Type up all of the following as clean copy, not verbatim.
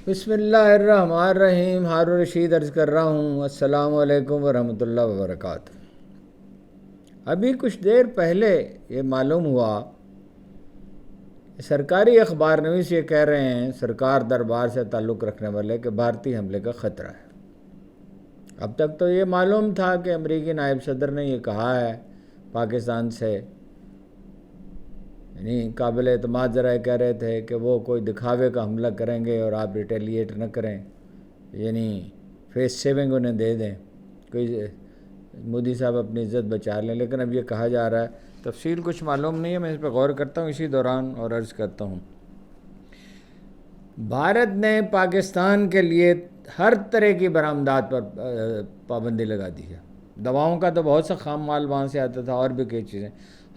بسم اللہ الرحمن الرحیم. ہارون رشید عرض کر رہا ہوں. السلام علیکم ورحمۃ اللہ وبرکاتہ. ابھی کچھ دیر پہلے یہ معلوم ہوا کہ سرکاری اخبار نویس یہ کہہ رہے ہیں سرکار دربار سے تعلق رکھنے والے کہ بھارتی حملے کا خطرہ ہے. اب تک تو یہ معلوم تھا کہ امریکی نائب صدر نے یہ کہا ہے پاکستان سے، یعنی قابل اعتماد ذرائع کہہ رہے تھے کہ وہ کوئی دکھاوے کا حملہ کریں گے اور آپ ریٹیلیٹ نہ کریں، یعنی فیس سیونگ انہیں دے دیں، کوئی مودی صاحب اپنی عزت بچا لیں. لیکن اب یہ کہا جا رہا ہے، تفصیل کچھ معلوم نہیں ہے، میں اس پہ غور کرتا ہوں اسی دوران اور عرض کرتا ہوں. بھارت نے پاکستان کے لیے ہر طرح کی برآمدات پر پابندی لگا دی ہے. دواؤں کا تو بہت سا خام مال وہاں سے آتا تھا، اور بھی کئی چیزیں،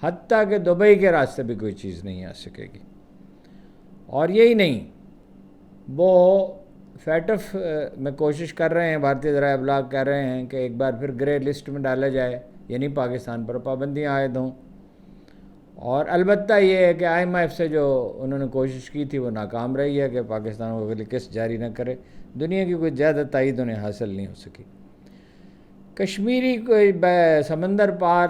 حتیٰ کہ دبئی کے راستے بھی کوئی چیز نہیں آ سکے گی. اور یہی نہیں، وہ فیٹف میں کوشش کر رہے ہیں، بھارتی ذرائع ابلاغ کہہ رہے ہیں کہ ایک بار پھر گرے لسٹ میں ڈالا جائے، یعنی پاکستان پر پابندیاں عائد ہوں. اور البتہ یہ ہے کہ IMF سے جو انہوں نے کوشش کی تھی وہ ناکام رہی ہے کہ پاکستان کو اگلی قسط جاری نہ کرے. دنیا کی کوئی زیادہ تائید انہیں حاصل نہیں ہو سکی. کشمیری کوئی سمندر پار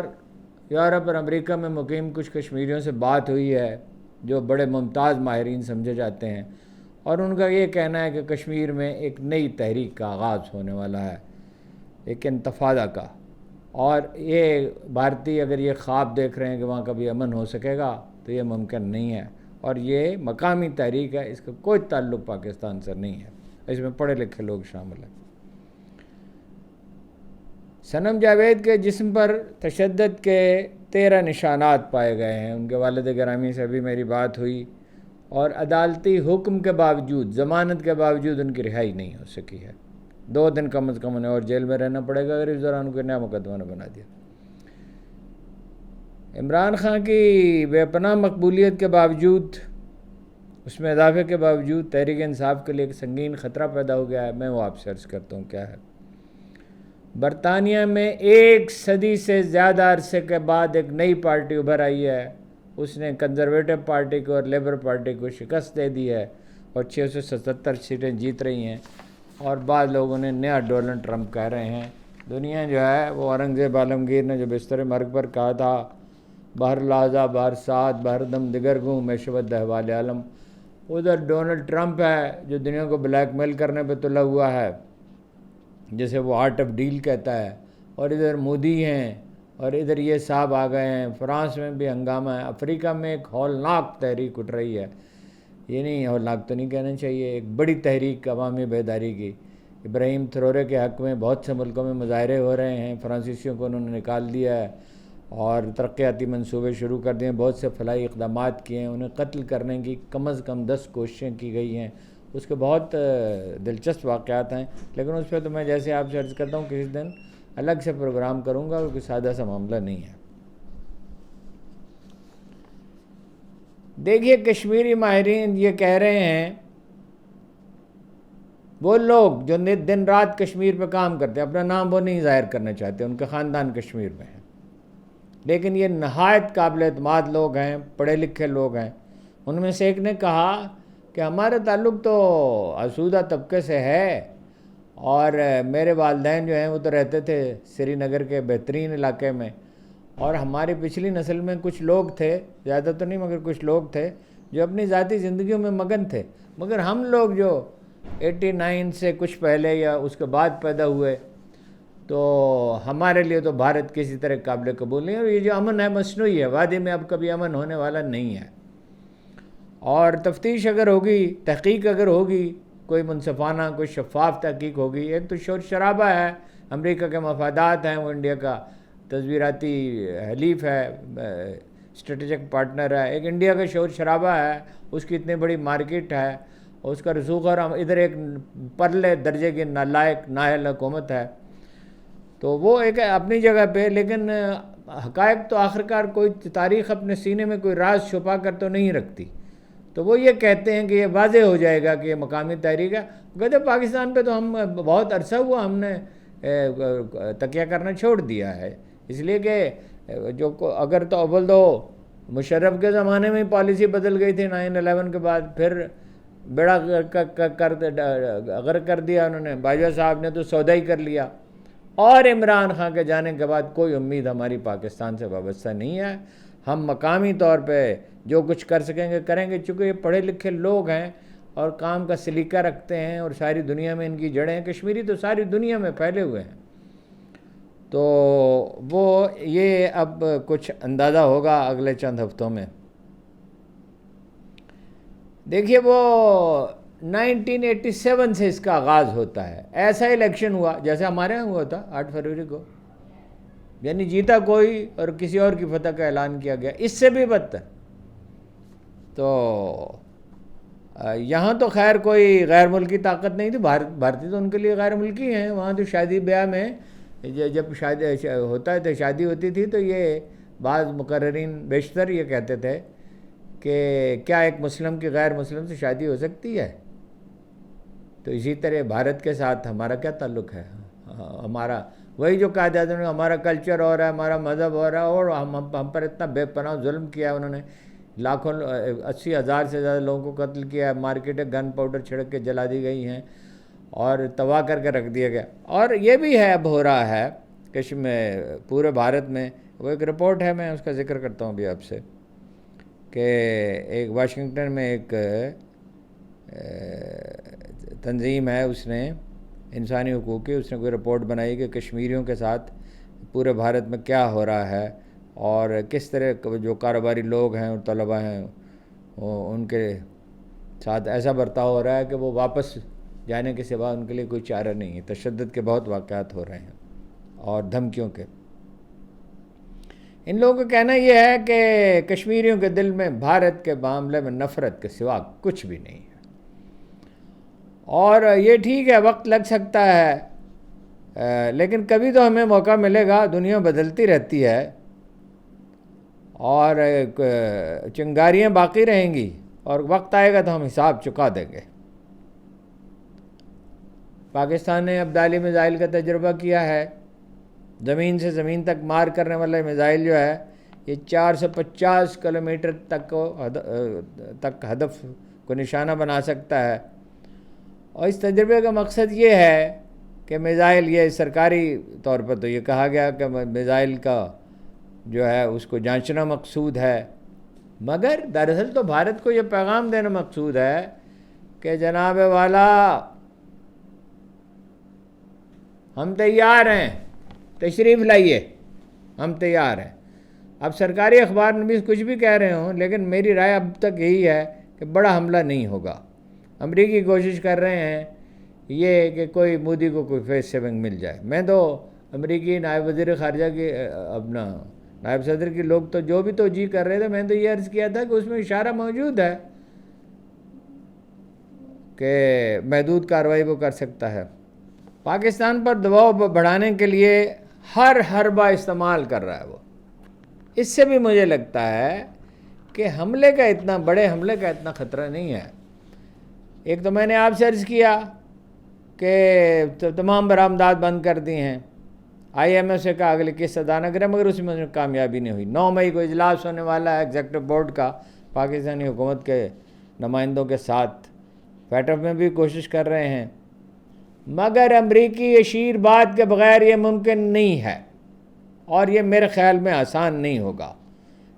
یورپ اور امریکہ میں مقیم کچھ کشمیریوں سے بات ہوئی ہے جو بڑے ممتاز ماہرین سمجھے جاتے ہیں، اور ان کا یہ کہنا ہے کہ کشمیر میں ایک نئی تحریک کا آغاز ہونے والا ہے، ایک انتفاضہ کا. اور یہ بھارتی اگر یہ خواب دیکھ رہے ہیں کہ وہاں کبھی امن ہو سکے گا تو یہ ممکن نہیں ہے، اور یہ مقامی تحریک ہے، اس کا کوئی تعلق پاکستان سے نہیں ہے. اس میں پڑھے لکھے لوگ شامل ہیں. صنم جاوید کے جسم پر تشدد کے 13 نشانات پائے گئے ہیں. ان کے والد گرامی سے بھی میری بات ہوئی، اور عدالتی حکم کے باوجود، ضمانت کے باوجود ان کی رہائی نہیں ہو سکی ہے. 2 دن کم از کم انہیں اور جیل میں رہنا پڑے گا اگر اس دوران کوئی نیا مقدمہ نہ بنا دیا. عمران خان کی بے پناہ مقبولیت کے باوجود، اس میں اضافے کے باوجود، تحریک انصاف کے لیے ایک سنگین خطرہ پیدا ہو گیا ہے. میں وہ آپ سے عرض کرتا ہوں کیا ہے. برطانیہ میں 1 صدی سے زیادہ عرصے کے بعد ایک نئی پارٹی ابھر آئی ہے. اس نے کنزرویٹو پارٹی کو اور لیبر پارٹی کو شکست دے دی ہے اور 677 سیٹیں جیت رہی ہیں. اور بعض لوگ انہیں نیا ڈونلڈ ٹرمپ کہہ رہے ہیں. دنیا جو ہے وہ اورنگزیب عالمگیر نے جو بستر مرگ پر کہا تھا، بہر لحظہ بہر ساتھ بہر دم دگر گوں میں شبت احوال عالم، ادھر ڈونلڈ ٹرمپ ہے جو دنیا کو بلیک میل کرنے پہ تلا ہوا ہے، جسے وہ آرٹ آف ڈیل کہتا ہے، اور ادھر مودی ہیں، اور ادھر یہ صاحب آ گئے ہیں. فرانس میں بھی ہنگامہ ہے. افریقہ میں ایک ہولناک تحریک اٹھ رہی ہے، یہ نہیں ہولناک تو نہیں کہنا چاہیے، ایک بڑی تحریک عوامی بیداری کی. ابراہیم تھرورے کے حق میں بہت سے ملکوں میں مظاہرے ہو رہے ہیں. فرانسیسیوں کو انہوں نے نکال دیا ہے اور ترقیاتی منصوبے شروع کر دیے ہیں. بہت سے فلاحی اقدامات کیے ہیں. انہیں قتل کرنے کی کم از کم 10 کوششیں کی گئی ہیں. اس کے بہت دلچسپ واقعات ہیں، لیکن اس پہ تو میں جیسے آپ سے عرض کرتا ہوں کسی دن الگ سے پروگرام کروں گا، کیونکہ سادہ سا معاملہ نہیں ہے. دیکھیے، کشمیری ماہرین یہ کہہ رہے ہیں، وہ لوگ جو دن رات کشمیر پہ کام کرتے ہیں، اپنا نام وہ نہیں ظاہر کرنا چاہتے، ان کے خاندان کشمیر میں ہیں، لیکن یہ نہایت قابل اعتماد لوگ ہیں، پڑھے لکھے لوگ ہیں. ان میں سے ایک نے کہا کہ ہمارا تعلق تو آسودہ طبقے سے ہے، اور میرے والدین جو ہیں وہ تو رہتے تھے سری نگر کے بہترین علاقے میں، اور ہماری پچھلی نسل میں کچھ لوگ تھے، زیادہ تو نہیں مگر کچھ لوگ تھے جو اپنی ذاتی زندگیوں میں مگن تھے، مگر ہم لوگ جو 89 سے کچھ پہلے یا اس کے بعد پیدا ہوئے، تو ہمارے لیے تو بھارت کسی طرح قابل قبول نہیں ہے. اور یہ جو امن ہے مصنوعی ہے، وادی میں اب کبھی امن ہونے والا نہیں ہے. اور تفتیش اگر ہوگی، تحقیق اگر ہوگی، کوئی منصفانہ کوئی شفاف تحقیق ہوگی. ایک تو شور شرابہ ہے، امریکہ کے مفادات ہیں، وہ انڈیا کا تصویراتی حلیف ہے، اسٹریٹجک پارٹنر ہے. ایک انڈیا کا شور شرابہ ہے، اس کی اتنی بڑی مارکیٹ ہے، اس کا رسوخ، اور ادھر ایک پرلے درجے کی نالائق نااہل حکومت ہے. تو وہ ایک اپنی جگہ پہ، لیکن حقائق تو آخرکار کوئی تاریخ اپنے سینے میں کوئی راز چھپا کر تو نہیں رکھتی. تو وہ یہ کہتے ہیں کہ یہ واضح ہو جائے گا کہ یہ مقامی تحریک ہے. کہتے پاکستان پہ تو ہم بہت عرصہ ہوا ہم نے تکیہ کرنا چھوڑ دیا ہے، اس لیے کہ جو اگر تو اول تو مشرف کے زمانے میں پالیسی بدل گئی تھی 9/11 کے بعد، پھر بیڑا غرق کر دیا انہوں نے، باجوہ صاحب نے تو سودا ہی کر لیا، اور عمران خان کے جانے کے بعد کوئی امید ہماری پاکستان سے وابستہ نہیں ہے۔ ہم مقامی طور پہ جو کچھ کر سکیں گے کریں گے، چونکہ یہ پڑھے لکھے لوگ ہیں اور کام کا سلیقہ رکھتے ہیں، اور ساری دنیا میں ان کی جڑیں ہیں، کشمیری تو ساری دنیا میں پھیلے ہوئے ہیں، تو وہ یہ اب کچھ اندازہ ہوگا اگلے چند ہفتوں میں۔ دیکھیے وہ 1987 سے اس کا آغاز ہوتا ہے، ایسا الیکشن ہوا جیسے ہمارے یہاں ہوا تھا 8 فروری کو، یعنی جیتا کوئی اور کسی اور کی فتح کا اعلان کیا گیا، اس سے بھی بدتر۔ تو یہاں تو خیر کوئی غیر ملکی طاقت نہیں تھی، بھارتی تو ان کے لیے غیر ملکی ہیں، وہاں تو شادی بیاہ میں جب شادی ہوتا ہے تو شادی ہوتی تھی تو یہ بعض مقررین بیشتر یہ کہتے تھے کہ کیا ایک مسلم کی غیر مسلم سے شادی ہو سکتی ہے؟ تو اسی طرح بھارت کے ساتھ ہمارا کیا تعلق ہے؟ ہمارا وہی جو کہا جاتا ہے، ہمارا کلچر ہو رہا ہے، ہمارا مذہب ہو رہا ہے، اور ہم پر اتنا بے پناہ ظلم کیا ہے انہوں نے، لاکھوں 80,000 سے زیادہ لوگوں کو قتل کیا ہے، مارکیٹیں گن پاؤڈر چھڑک کے جلا دی گئی ہیں اور تباہ کر کے رکھ دیا گیا۔ اور یہ بھی ہے اب ہو رہا ہے کشمیر پورے بھارت میں، وہ ایک رپورٹ ہے، میں اس کا ذکر کرتا ہوں ابھی آپ سے، کہ ایک واشنگٹن میں ایک تنظیم ہے، اس نے انسانی حقوق کی، اس نے کوئی رپورٹ بنائی کہ کشمیریوں کے ساتھ پورے بھارت میں کیا ہو رہا ہے، اور کس طرح جو کاروباری لوگ ہیں اور طلباء ہیں ان کے ساتھ ایسا برتاؤ ہو رہا ہے کہ وہ واپس جانے کے سوا ان کے لیے کوئی چارہ نہیں ہے۔ تشدد کے بہت واقعات ہو رہے ہیں اور دھمکیوں کے۔ ان لوگوں کا کہنا یہ ہے کہ کشمیریوں کے دل میں بھارت کے معاملے میں نفرت کے سوا کچھ بھی نہیں ہے، اور یہ ٹھیک ہے وقت لگ سکتا ہے، لیکن کبھی تو ہمیں موقع ملے گا، دنیا بدلتی رہتی ہے اور چنگاریاں باقی رہیں گی، اور وقت آئے گا تو ہم حساب چکا دیں گے۔ پاکستان نے ابدالی میزائل کا تجربہ کیا ہے، زمین سے زمین تک مار کرنے والا میزائل جو ہے یہ 450 کلومیٹر تک ہدف کو نشانہ بنا سکتا ہے، اور اس تجربے کا مقصد یہ ہے کہ میزائل، یہ سرکاری طور پر تو یہ کہا گیا کہ میزائل کا جو ہے اس کو جانچنا مقصود ہے، مگر دراصل تو بھارت کو یہ پیغام دینا مقصود ہے کہ جناب والا ہم تیار ہیں، تشریف لائیے، ہم تیار ہیں۔ اب سرکاری اخبار نویس کچھ بھی کہہ رہے ہوں، لیکن میری رائے اب تک یہی ہے کہ بڑا حملہ نہیں ہوگا۔ امریکی کوشش کر رہے ہیں یہ کہ کوئی مودی کو کوئی فیس سیونگ مل جائے۔ میں تو امریکی نائب وزیر خارجہ کی اپنا نائب صدر کی لوگ تو جو بھی توجیہ کر رہے تھے، میں تو یہ عرض کیا تھا کہ اس میں اشارہ موجود ہے کہ محدود کارروائی وہ کر سکتا ہے۔ پاکستان پر دباؤ بڑھانے کے لیے ہر حربہ استعمال کر رہا ہے وہ۔ اس سے بھی مجھے لگتا ہے کہ حملے کا اتنا بڑے حملے کا اتنا خطرہ نہیں ہے۔ ایک تو میں نے آپ سے عرض کیا کہ تمام برآمدات بند کر دی ہیں، آئی ایم ایف سے کہا اگلی قسط ادا نہ کریں، مگر اس میں کامیابی نہیں ہوئی۔ 9 مئی کو اجلاس ہونے والا ہے ایگزیکٹو بورڈ کا پاکستانی حکومت کے نمائندوں کے ساتھ، پیٹف میں بھی کوشش کر رہے ہیں، مگر امریکی اشیر بات کے بغیر یہ ممکن نہیں ہے، اور یہ میرے خیال میں آسان نہیں ہوگا۔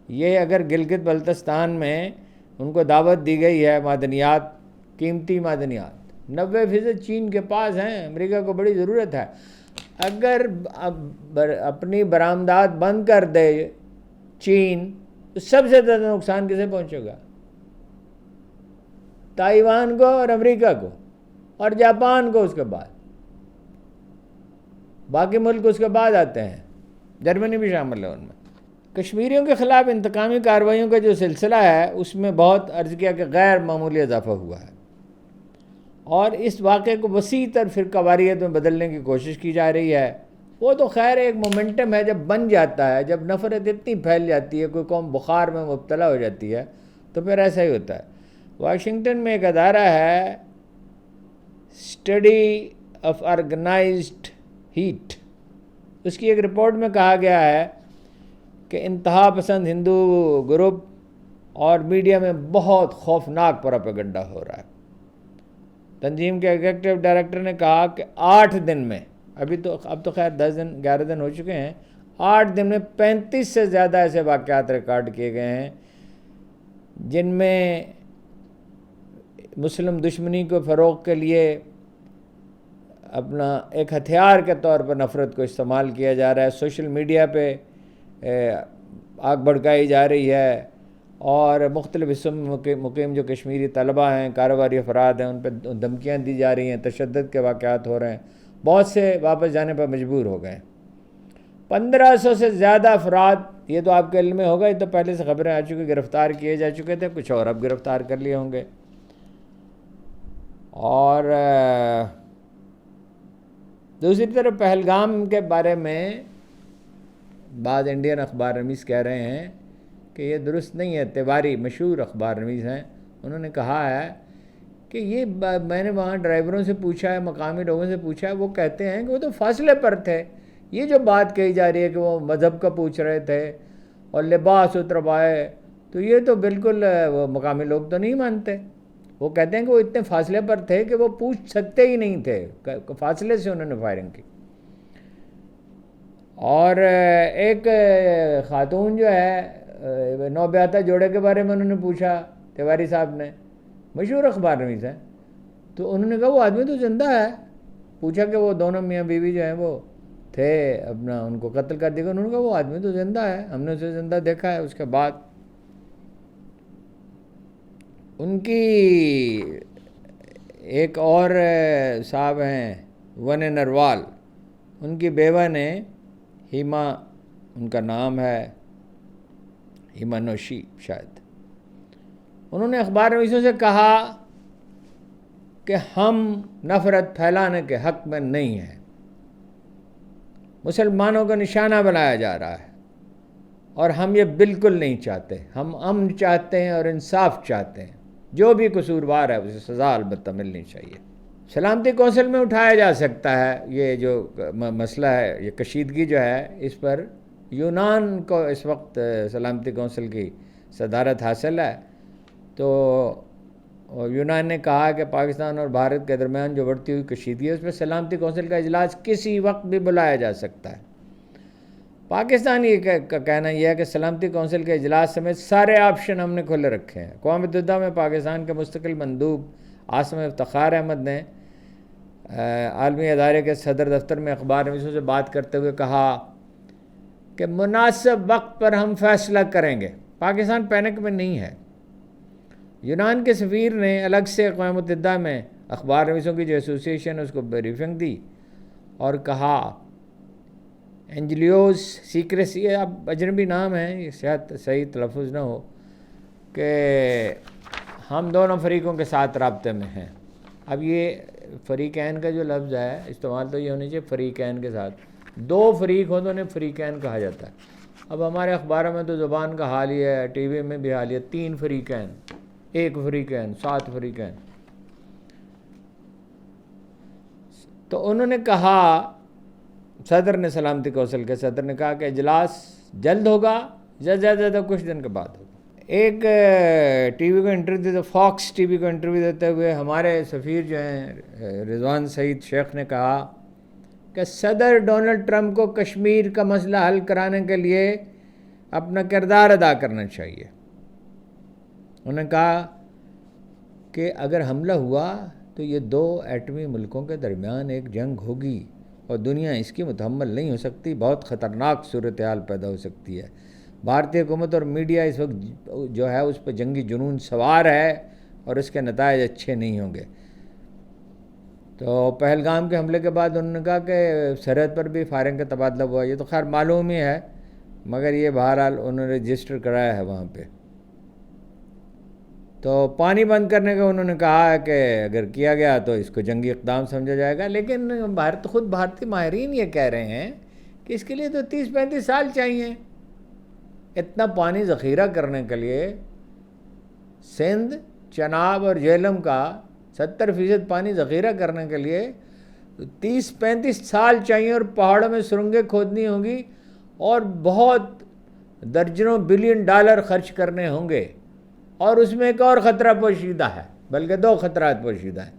یہ اگر گلگت بلتستان میں ان کو دعوت دی گئی ہے، معدنیات، قیمتی معدنیات 90% چین کے پاس ہیں، امریکہ کو بڑی ضرورت ہے، اگر اپنی برآمدات بند کر دے چین تو سب سے زیادہ نقصان کسے پہنچے گا؟ تائیوان کو اور امریکہ کو اور جاپان کو، اس کے بعد باقی ملک اس کے بعد آتے ہیں، جرمنی بھی شامل ہے ان میں۔ کشمیریوں کے خلاف انتقامی کارروائیوں کا جو سلسلہ ہے اس میں بہت عرض کیا کہ غیر معمولی اضافہ ہوا ہے، اور اس واقعے کو وسیع تر فرقہ واریت میں بدلنے کی کوشش کی جا رہی ہے۔ وہ تو خیر ایک مومنٹم ہے، جب بن جاتا ہے، جب نفرت اتنی پھیل جاتی ہے، کوئی قوم بخار میں مبتلا ہو جاتی ہے تو پھر ایسا ہی ہوتا ہے۔ واشنگٹن میں ایک ادارہ ہے اسٹڈی آف آرگنائزڈ ہیٹ، اس کی ایک رپورٹ میں کہا گیا ہے کہ انتہا پسند ہندو گروپ اور میڈیا میں بہت خوفناک پروپیگنڈا ہو رہا ہے، تنظیم کے ایگزیکٹو ڈائریکٹر نے کہا کہ 8 دن میں، اب تو خیر 10 دن 11 دن ہو چکے ہیں، 8 دن میں 35 سے زیادہ ایسے واقعات ریکارڈ کیے گئے ہیں جن میں مسلم دشمنی کو فروغ کے لیے اپنا ایک ہتھیار کے طور پر نفرت کو استعمال کیا جا رہا ہے، سوشل میڈیا پہ آگ بھڑکائی جا رہی ہے، اور مختلف حصوں میں مقیم جو کشمیری طلبہ ہیں، کاروباری افراد ہیں، ان پہ دھمکیاں دی جا رہی ہیں، تشدد کے واقعات ہو رہے ہیں، بہت سے واپس جانے پر مجبور ہو گئے ہیں۔ 1500 سے زیادہ افراد، یہ تو آپ کے علم میں ہوگا، یہ تو پہلے سے خبریں آ چکی، گرفتار کیے جا چکے تھے، کچھ اور اب گرفتار کر لیے ہوں گے۔ اور دوسری طرف پہلگام کے بارے میں بعض انڈین اخبار نویس کہہ رہے ہیں کہ یہ درست نہیں ہے۔ تیواری مشہور اخبار نویس ہیں، انہوں نے کہا ہے کہ یہ میں نے وہاں ڈرائیوروں سے پوچھا ہے، مقامی لوگوں سے پوچھا ہے، وہ کہتے ہیں کہ وہ تو فاصلے پر تھے۔ یہ جو بات کہی جا رہی ہے کہ وہ مذہب کا پوچھ رہے تھے اور لباس اتروائے، تو یہ تو بالکل وہ مقامی لوگ تو نہیں مانتے۔ وہ کہتے ہیں کہ وہ اتنے فاصلے پر تھے کہ وہ پوچھ سکتے ہی نہیں تھے، فاصلے سے انہوں نے فائرنگ کی۔ اور ایک خاتون جو ہے، نوبیاہتا جوڑے کے بارے میں انہوں نے پوچھا، تیواری صاحب نے، مشہور اخبار نویس ہیں، تو انہوں نے کہا وہ آدمی تو زندہ ہے۔ پوچھا کہ وہ دونوں میاں بیوی جو ہیں وہ تھے، اپنا ان کو قتل کر دیا، انہوں نے کہا وہ آدمی تو زندہ ہے، ہم نے اسے زندہ دیکھا ہے۔ اس کے بعد ان کی ایک اور صاحب ہیں ون نروال، ان کی بیوہ نے، ہیما ان کا نام ہے، ہیما نوشی شاید، انہوں نے اخبار نویسوں سے کہا کہ ہم نفرت پھیلانے کے حق میں نہیں ہیں، مسلمانوں کو نشانہ بنایا جا رہا ہے اور ہم یہ بالکل نہیں چاہتے، ہم امن چاہتے ہیں اور انصاف چاہتے ہیں، جو بھی قصوروار ہے اسے سزا البتہ ملنی چاہیے۔ سلامتی کونسل میں اٹھایا جا سکتا ہے یہ جو مسئلہ ہے، یہ کشیدگی جو ہے، اس پر یونان کو اس وقت سلامتی کونسل کی صدارت حاصل ہے، تو یونان نے کہا کہ پاکستان اور بھارت کے درمیان جو بڑھتی ہوئی کشیدگی ہے اس پہ سلامتی کونسل کا اجلاس کسی وقت بھی بلایا جا سکتا ہے۔ پاکستان کا کہنا یہ ہے کہ سلامتی کونسل کے اجلاس سمیت سارے آپشن ہم نے کھلے رکھے ہیں۔ اقوام متحدہ میں پاکستان کے مستقل مندوب عاصم افتخار احمد نے عالمی ادارے کے صدر دفتر میں اخبار نویسوں سے بات کرتے ہوئے کہا کہ مناسب وقت پر ہم فیصلہ کریں گے، پاکستان پینک میں نہیں ہے۔ یونان کے سفیر نے الگ سے اقوام متحدہ میں اخبار نویسوں کی جو ایسوسی ایشن اس کو بریفنگ دی اور کہا انجلیوس سیکریسی، اب اجنبی نام ہے، یہ شاید صحیح تلفظ نہ ہو، کہ ہم دونوں فریقوں کے ساتھ رابطے میں ہیں۔ اب یہ فریقین کا جو لفظ ہے استعمال تو یہ ہونی چاہیے فریقین کے ساتھ، 2 فریق ہوں تو انہیں فریقین کہا جاتا ہے۔ اب ہمارے اخباروں میں تو زبان کا حال ہی ہے، ٹی وی میں بھی حال ہی ہے، 3 فریقین، 1 فریقین، 7 فریقین۔ تو انہوں نے کہا، صدر نے، سلامتی کونسل کے صدر نے کہا کہ اجلاس جلد ہوگا، زیادہ زیادہ کچھ دن کے بعد ہوگا۔ ایک ٹی وی کو انٹرویو دیتے، فاکس ٹی وی کو انٹرویو دیتے ہوئے ہمارے سفیر جو ہیں رضوان سعید شیخ نے کہا کہ صدر ڈونلڈ ٹرمپ کو کشمیر کا مسئلہ حل کرانے کے لیے اپنا کردار ادا کرنا چاہیے۔ انہوں نے کہا کہ اگر حملہ ہوا تو یہ 2 ایٹمی ملکوں کے درمیان ایک جنگ ہوگی اور دنیا اس کی متحمل نہیں ہو سکتی، بہت خطرناک صورتحال پیدا ہو سکتی ہے۔ بھارتی حکومت اور میڈیا اس وقت جو ہے اس پہ جنگی جنون سوار ہے اور اس کے نتائج اچھے نہیں ہوں گے۔ تو پہلگام کے حملے کے بعد انہوں نے کہا کہ سرحد پر بھی فائرنگ کا تبادلہ ہوا، یہ تو خیر معلوم ہی ہے، مگر یہ بہرحال انہوں نے رجسٹر کرایا ہے وہاں پہ۔ تو پانی بند کرنے کا انہوں نے کہا ہے کہ اگر کیا گیا تو اس کو جنگی اقدام سمجھا جائے گا، لیکن خود بھارتی ماہرین یہ کہہ رہے ہیں کہ اس کے لیے تو 30-35 سال چاہیے۔ اتنا پانی ذخیرہ کرنے کے لیے سندھ، چناب اور جہلم کا 70% پانی ذخیرہ کرنے کے لیے 30-35 سال چاہیے، اور پہاڑوں میں سرنگیں کھودنی ہوں گی اور بہت درجنوں بلین ڈالر خرچ کرنے ہوں گے، اور اس میں ایک اور خطرہ پوشیدہ ہے، بلکہ 2 خطرات پوشیدہ ہیں۔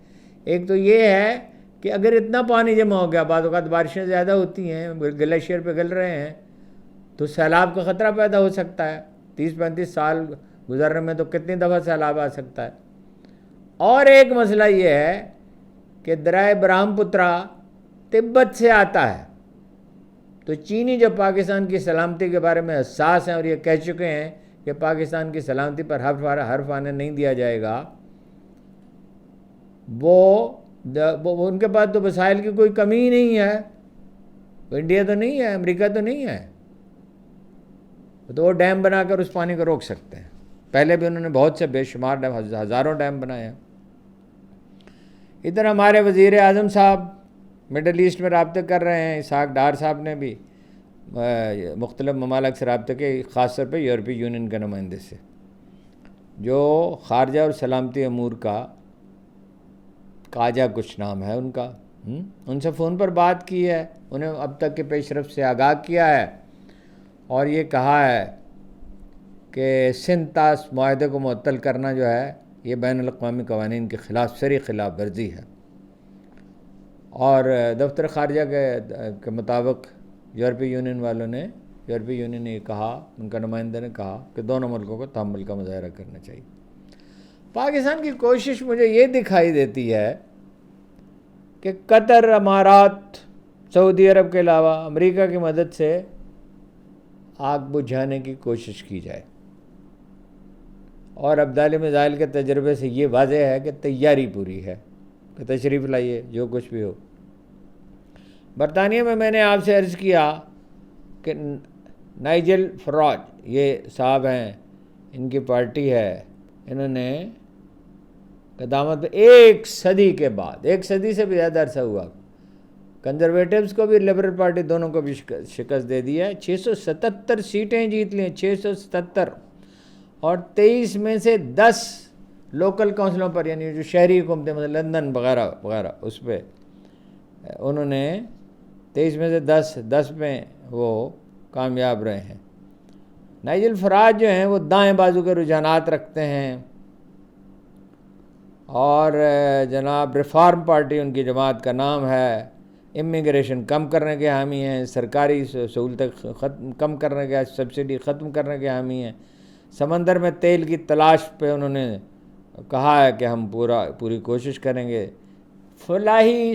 ایک تو یہ ہے کہ اگر اتنا پانی جمع ہو گیا، بعض اوقات بارشیں زیادہ ہوتی ہیں، گلیشیئر پہ گل رہے ہیں، تو سیلاب کا خطرہ پیدا ہو سکتا ہے. 30-35 سال گزرنے میں تو کتنی دفعہ سیلاب آ سکتا ہے. اور ایک مسئلہ یہ ہے کہ دریا برہم پترا تبت سے آتا ہے، تو چینی جو پاکستان کی سلامتی کے بارے میں حساس ہیں اور یہ کہہ چکے ہیں کہ پاکستان کی سلامتی پر حرف آنے نہیں دیا جائے گا، وہ ان کے پاس تو وسائل کی کوئی کمی ہی نہیں ہے. انڈیا تو نہیں ہے، امریکہ تو نہیں ہے، تو وہ ڈیم بنا کر اس پانی کو روک سکتے ہیں. پہلے بھی انہوں نے بہت سے بے شمار ڈیم، ہزاروں ڈیم بنائے ہیں. ادھر ہمارے وزیر اعظم صاحب مڈل ایسٹ میں رابطے کر رہے ہیں. اسحاق ڈار صاحب نے بھی مختلف ممالک سے رابطے کے، خاص طور پہ یورپی یونین کے نمائندے سے، جو خارجہ اور سلامتی امور کا کاجا کچھ نام ہے ان کا. ان سے فون پر بات کی ہے، انہیں اب تک کے پیش رفت سے آگاہ کیا ہے، اور یہ کہا ہے کہ سندھ طاس معاہدے کو معطل کرنا جو ہے یہ بین الاقوامی قوانین کے خلاف سری خلاف ورزی ہے. اور دفتر خارجہ کے مطابق یورپی یونین نے یہ کہا، ان کا نمائندہ نے کہا کہ دونوں ملکوں کو تحمل کا مظاہرہ کرنا چاہیے. پاکستان کی کوشش مجھے یہ دکھائی دیتی ہے کہ قطر، امارات، سعودی عرب کے علاوہ امریکہ کی مدد سے آگ بجھانے کی کوشش کی جائے. اور عبدالی میزائل کے تجربے سے یہ واضح ہے کہ تیاری پوری ہے کہ تشریف لائیے جو کچھ بھی ہو. برطانیہ میں نے آپ سے عرض کیا کہ نائجل فراج یہ صاحب ہیں، ان کی پارٹی ہے، انہوں نے قدامت پہ 1 صدی کے بعد، 1 صدی سے بھی زیادہ عرصہ ہوا، کنزرویٹیوز کو بھی لبرل پارٹی دونوں کو بھی شکست دے دی ہے. 677 سیٹیں جیت لی ہیں، 677، اور 23 میں سے 10 لوکل کونسلوں پر، یعنی جو شہری حکومتیں مثلا لندن وغیرہ وغیرہ، اس پہ انہوں نے 23 میں سے 10 میں وہ کامیاب رہے ہیں. نائجل فراج جو ہیں وہ دائیں بازو کے رجحانات رکھتے ہیں، اور جناب ریفارم پارٹی ان کی جماعت کا نام ہے. امیگریشن کم کرنے کے حامی ہیں، سرکاری سہولتیں کم کرنے کے، سبسڈی ختم کرنے کے حامی ہیں. سمندر میں تیل کی تلاش پہ انہوں نے کہا ہے کہ ہم پوری کوشش کریں گے. فلاحی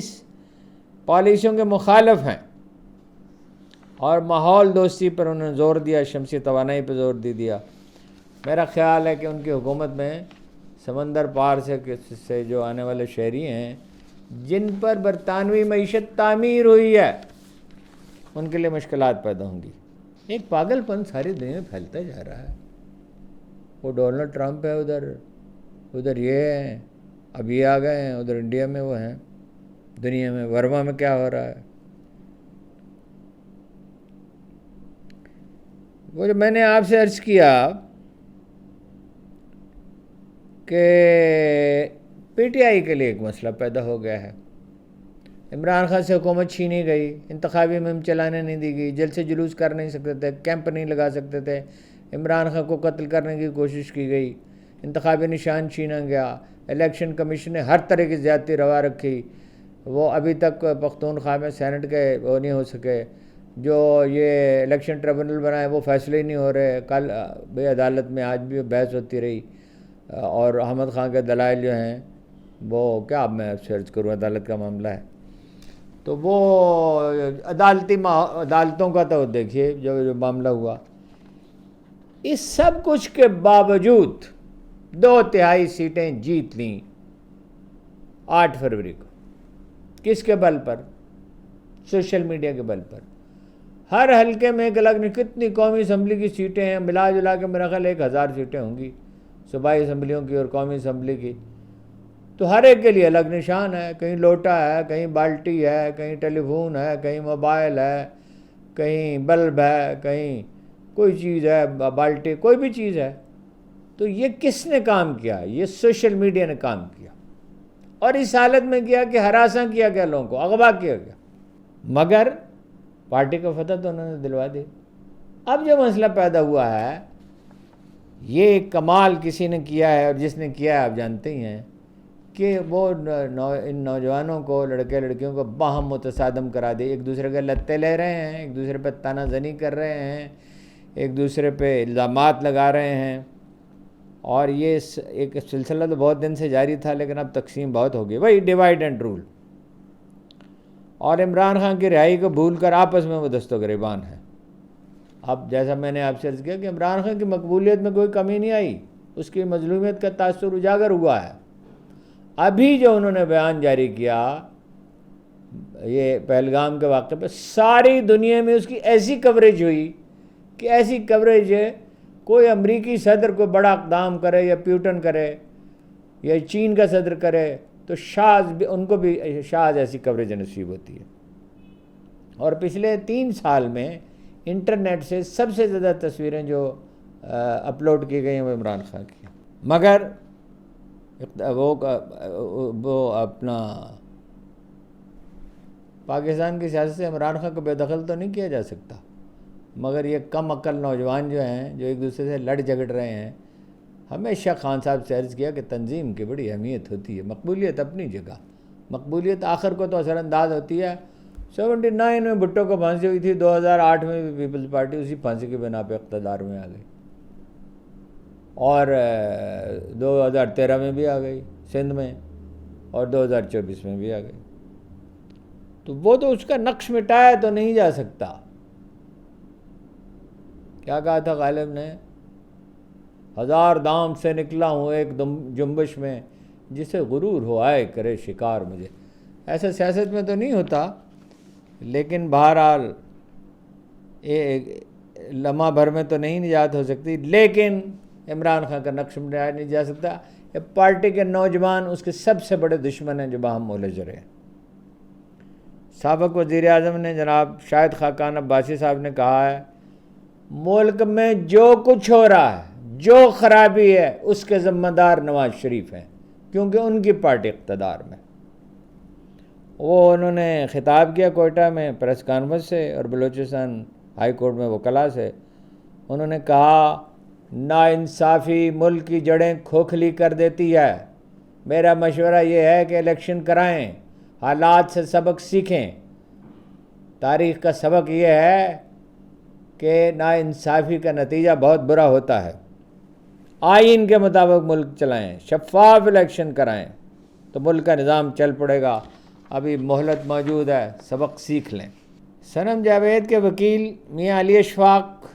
پالیسیوں کے مخالف ہیں، اور ماحول دوستی پر انہوں نے زور دیا، شمسی توانائی پہ زور دیا. میرا خیال ہے کہ ان کی حکومت میں سمندر پار سے جو آنے والے شہری ہیں جن پر برطانوی معیشت تعمیر ہوئی ہے، ان کے لیے مشکلات پیدا ہوں گی. ایک پاگل پن ساری دنیا میں پھیلتا جا رہا ہے. وہ ڈونلڈ ٹرمپ ہے ادھر یہ ہیں، اب یہ آ گئے ہیں، ادھر انڈیا میں وہ ہیں، دنیا میں ورما میں کیا ہو رہا ہے. وہ جو میں نے آپ سے عرض کیا کہ پی ٹی آئی کے لیے ایک مسئلہ پیدا ہو گیا ہے. عمران خان سے حکومت چھینی گئی، انتخابی مہم چلانے نہیں دی گئی، جلسے جلوس کر نہیں سکتے تھے، کیمپ نہیں لگا سکتے تھے، عمران خان کو قتل کرنے کی کوشش کی گئی، انتخابی نشان چھینا گیا، الیکشن کمیشن نے ہر طرح کی زیادتی روا رکھی. وہ ابھی تک پختونخوا میں سینٹ کے وہ نہیں ہو سکے. جو یہ الیکشن ٹریبونل بنائے وہ فیصلے ہی نہیں ہو رہے. کل بھئی عدالت میں آج بھی بحث ہوتی رہی، اور احمد خان کے دلائل جو ہیں وہ کیا اب میں سرچ کروں، عدالت کا معاملہ ہے. تو وہ عدالتوں کا تو دیکھیے جو معاملہ ہوا. اس سب کچھ کے باوجود 2/3 سیٹیں جیت لیں 8 فروری کو. کس کے بل پر؟ سوشل میڈیا کے بل پر. ہر حلقے میں ایک الگ کتنی قومی اسمبلی کی سیٹیں ہیں، ملا جلا کے میرا خیال 1000 سیٹیں ہوں گی صوبائی اسمبلیوں کی اور قومی اسمبلی کی. تو ہر ایک کے لیے الگ نشان ہے. کہیں لوٹا ہے، کہیں بالٹی ہے، کہیں ٹیلی فون ہے، کہیں موبائل ہے، کہیں بلب ہے، کہیں کوئی چیز ہے، بالٹی، کوئی بھی چیز ہے. تو یہ کس نے کام کیا؟ یہ سوشل میڈیا نے کام کیا، اور اس حالت میں کیا کہ ہراساں کیا گیا، لوگوں کو اغوا کیا گیا، مگر پارٹی کو فتح تو انہوں نے دلوا دی. اب جو مسئلہ پیدا ہوا ہے، یہ کمال کسی نے کیا ہے، اور جس نے کیا ہے آپ جانتے ہی ہیں کہ وہ ان نوجوانوں کو، لڑکے لڑکیوں کو باہم متصادم کرا دے، ایک دوسرے کے لتے لے رہے ہیں، ایک دوسرے پہ تانا زنی کر رہے ہیں، ایک دوسرے پہ الزامات لگا رہے ہیں. اور یہ ایک سلسلہ تو بہت دن سے جاری تھا، لیکن اب تقسیم بہت ہو گئی. وہی ڈیوائڈ اینڈ رول. اور عمران خان کی رہائی کو بھول کر آپس میں وہ دست و گریبان ہیں. اب جیسا میں نے آپ سے عرض کیا کہ عمران خان کی مقبولیت میں کوئی کمی نہیں آئی، اس کی مظلومیت کا تاثر اجاگر ہوا ہے. ابھی جو انہوں نے بیان جاری کیا یہ پہلگام کے واقعے پہ، ساری دنیا میں اس کی ایسی کوریج ہوئی کہ ایسی کوریج ہے، کوئی امریکی صدر کو بڑا اقدام کرے یا پیوٹن کرے یا چین کا صدر کرے تو ان کو بھی شاذ ایسی کوریج نصیب ہوتی ہے. اور پچھلے 3 سال میں انٹرنیٹ سے سب سے زیادہ تصویریں جو اپلوڈ کی گئی ہیں وہ عمران خان کی. مگر وہ اپنا پاکستان کی سیاست سے عمران خان کو بے دخل تو نہیں کیا جا سکتا، مگر یہ کم عقل نوجوان جو ہیں، جو ایک دوسرے سے لڑ جھگڑ رہے ہیں، ہمیشہ خان صاحب سے عرض کیا کہ تنظیم کی بڑی اہمیت ہوتی ہے. مقبولیت اپنی جگہ، مقبولیت آخر کو تو اثر انداز ہوتی ہے. 79 میں بھٹو کو پھانسی ہوئی تھی، 2008 میں بھی پیپلز پارٹی اسی پھانسی کی بنا پہ اقتدار میں آ گئی، اور 2013 میں بھی آ گئی سندھ میں، اور 2024 میں بھی آ گئی. تو وہ تو اس کا نقش مٹایا تو نہیں جا سکتا. کیا کہا تھا غالب نے؟ 1000 دام سے نکلا ہوں ایک جنبش میں، جسے غرور ہو آئے کرے شکار مجھے. ایسا سیاست میں تو نہیں ہوتا، لیکن بہرحال لمحہ بھر میں تو نہیں نجات ہو سکتی. لیکن عمران خان کا نقش مٹایا نہیں جا سکتا. پارٹی کے نوجوان اس کے سب سے بڑے دشمن ہیں جو باہم مولجر ہیں. سابق وزیر اعظم نے جناب شاہد خاقان عباسی صاحب نے کہا ہے، ملک میں جو کچھ ہو رہا ہے، جو خرابی ہے، اس کے ذمہ دار نواز شریف ہیں، کیونکہ ان کی پارٹی اقتدار میں. انہوں نے خطاب کیا کوئٹہ میں پریس کانفرنس سے اور بلوچستان ہائی کورٹ میں وکلاء سے. انہوں نے کہا ناانصافی ملک کی جڑیں کھوکھلی کر دیتی ہے. میرا مشورہ یہ ہے کہ الیکشن کرائیں، حالات سے سبق سیکھیں. تاریخ کا سبق یہ ہے کہ ناانصافی کا نتیجہ بہت برا ہوتا ہے. آئین کے مطابق ملک چلائیں، شفاف الیکشن کرائیں تو ملک کا نظام چل پڑے گا. ابھی مہلت موجود ہے، سبق سیکھ لیں. صنم جاوید کے وکیل میاں علی اشفاق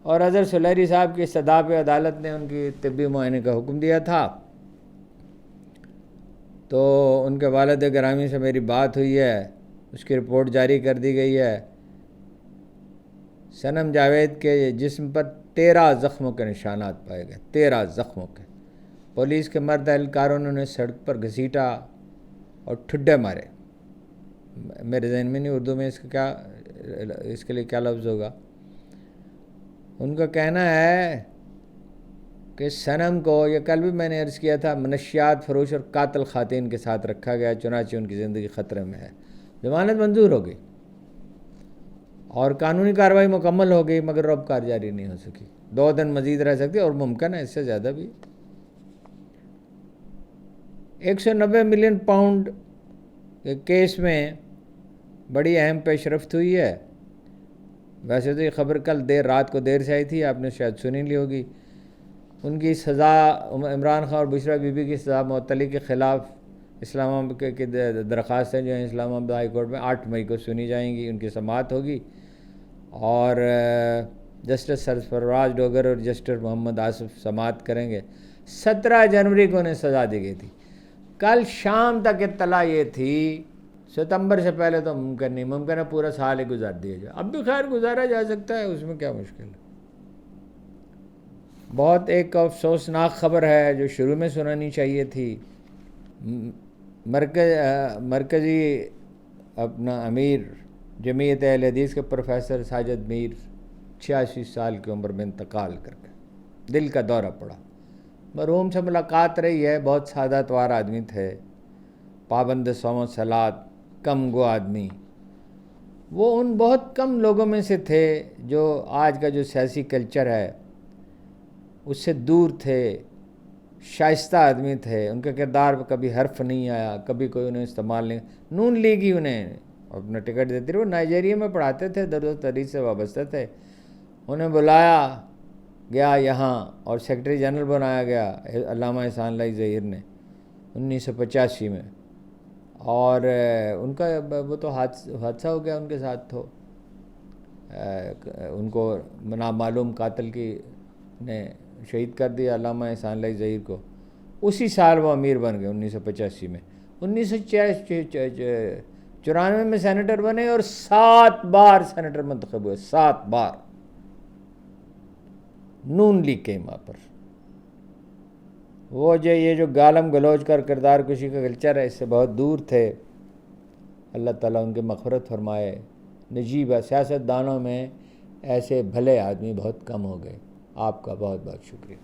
اور اظہر سلیری صاحب کی استدعا پہ عدالت نے ان کی طبی معائنے کا حکم دیا تھا. تو ان کے والد گرامی سے میری بات ہوئی ہے، اس کی رپورٹ جاری کر دی گئی ہے. صنم جاوید کے جسم پر 13 زخموں کے نشانات پائے گئے، 13 زخموں کے. پولیس کے مرد اہلکاروں نے سڑک پر گھسیٹا اور ٹھڈے مارے. میرے ذہن میں نہیں اردو میں اس کے لیے کیا لفظ ہوگا. ان کا کہنا ہے کہ صنم کو، یہ کل بھی میں نے عرض کیا تھا، منشیات فروش اور قاتل خواتین کے ساتھ رکھا گیا، چنانچہ ان کی زندگی خطرے میں ہے. ضمانت منظور ہو گئی اور قانونی کارروائی مکمل ہو گئی، مگر رب کار جاری نہیں ہو سکی. 2 دن مزید رہ سکتی اور ممکن ہے اس سے زیادہ بھی. 190 ملین پاؤنڈ کے کیس میں بڑی اہم پیش رفت ہوئی ہے. ویسے تو یہ خبر کل دیر رات کو دیر سے آئی تھی، آپ نے شاید سنی لی ہوگی. ان کی سزا، عمران خان اور بشرا بی بی کی سزا معطلی کے خلاف اسلام آباد کی درخواستیں جو ہیں اسلام آباد ہائی کورٹ میں 8 مئی کو سنی جائیں گی. ان کی سماعت ہوگی اور جسٹس سرفراز ڈوگر اور جسٹس محمد آصف سماعت کریں گے. 17 جنوری کو انہیں سزا دی گئی تھی. کل شام تک اطلاع یہ تھی، ستمبر سے پہلے تو ممکن نہیں، ممکن ہے پورا سال ہی گزار دیا جائے. اب بھی خیر گزارا جا سکتا ہے، اس میں کیا مشکل ہے. بہت ایک افسوسناک خبر ہے جو شروع میں سنانی چاہیے تھی. مرکزی اپنا امیر جمعیت اہل حدیث کے پروفیسر ساجد میر 86 سال کی عمر میں انتقال کر گئے. دل کا دورہ پڑا. مرحوم سے ملاقات رہی ہے. بہت سادہ توار آدمی تھے، پابند صوم صلات، کم گو آدمی. وہ ان بہت کم لوگوں میں سے تھے جو آج کا جو سیاسی کلچر ہے اس سے دور تھے. شائستہ آدمی تھے، ان کے کردار پہ کبھی حرف نہیں آیا، کبھی کوئی انہیں استعمال نہیں. نون لیگ ہی انہیں اپنا ٹکٹ دیتی رہی. وہ نائجیریا میں پڑھاتے تھے، درس و تدریس سے وابستہ تھے. انہیں بلایا گیا یہاں اور سیکرٹری جنرل بنایا گیا علامہ احسان اللہ ظہیر نے 1985 میں. اور ان کا وہ تو حادثہ ہو گیا ان کے ساتھ. تو ان کو نامعلوم قاتل کی نے شہید کر دیا علامہ احسان اللہ ظہیر کو. اسی سال وہ امیر بن گئے 1985 میں. 1994 میں سینیٹر بنے اور 7 بار سینیٹر منتخب ہوئے. 7 بار نون لیگ کے ماں پر. وہ یہ جو گالم گلوچ کر کردار کشی کا کلچر ہے، اس سے بہت دور تھے. اللہ تعالیٰ ان کی مغفرت فرمائے. نجیب ہے، سیاست دانوں میں ایسے بھلے آدمی بہت کم ہو گئے. آپ کا بہت بہت شکریہ.